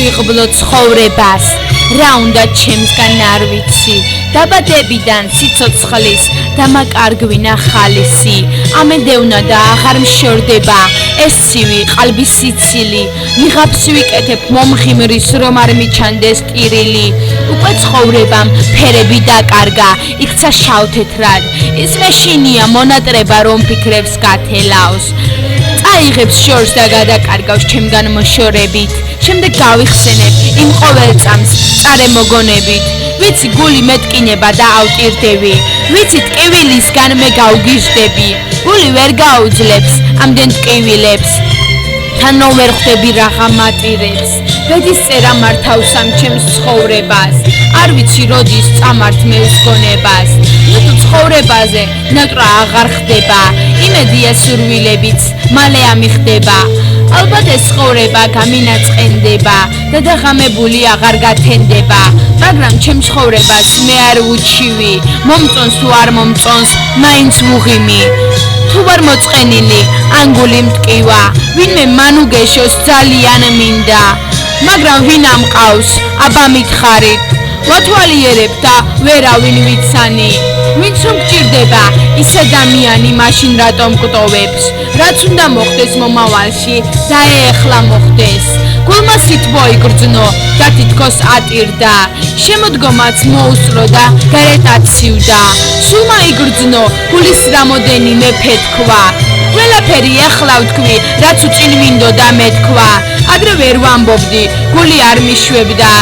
შევიღბლო ცხოვრებას რა უნდა ჩემსგან არ ვიცი დაბადებიდან სიცოცხლის დამაკარგვინა ხალისი ამედევნა და აღარ მშორდება ეს ცივი ყალბის სიცილი მიღაბს ვიკეთებ მომხიმრის რომ არ მიჩანდეს ტირილი უკვე ცხოვრებამ ფერები დაკარგა იქცა შავთეთრად ის მეშინია მონატრება რომ ფიქრებს გათელავს წაიღებს შორს და გადაკარგავს ჩემგან მოშორებით შემდეგ გავიხსენებ იმ ყოველ წამს წარე მოგონებით ვიცი გული მეტკინება და ავტირდები ვიცი ტკივილისგან მე გავგიჟდები გული ვერ გაუძლებს ამდენ ტკივილებს თანო ვერ ხვდები რაღა მატირებს ბედის წერა მართავს ამ ჩემს ცხოვრებას არ ვიცი როდის წამართ მე გონებას ნუ ცხოვრებაზე ნატრა აღარ ხდება იმედია სურვილებიც მალე ამიხდება ალბათ ეს ცხოვრება გამინაწყენდება და დაღამებული აღარ გათენდება მაგრამ ჩემ ცხოვრებას მე არ ვუჩივი მომწონს თუ არ მომწონს მაინც ვუღიმი თუ არ მოწყენილი ანგული მტკივა ვინმე მანუგეშოს ძალიან მინდა მაგრამ ვინ ამყავს აბა მითხარით ვათვალიერებ და ვერავინ ვიცანი ვინც რომ გჭირდება ის ადამიანი მაშინ რატომ გტოვებს რაც უნდა მოხდეს მომავალში და ეხლა მოხდეს გულმა სითბო იგრძნო და თითქოს ატირდა შემოდგომაც მოუსწრო და გარეთაც სივდა სულმა იგრძნო გულის რამოდენიმე ფეთქვა ყველაფერი ახლა ვთქვი რაც უწინ მინდოდა მე თქვა ადრე ვერ ვამბობდი გული არ მიშვებდა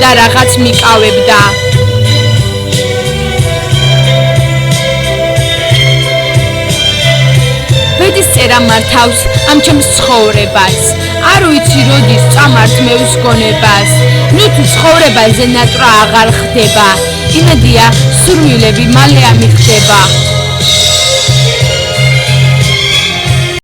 და რაღაც მიკავებდა ბედის წერა მართავს ამ ჩემს ცხოვრებას არ ვიცი როდის წამართ მე ვსგონებას ნუ თუ ცხოვრებაზე ნატრა აღარ ხდება იმედია სურვილები მალე ამიხდება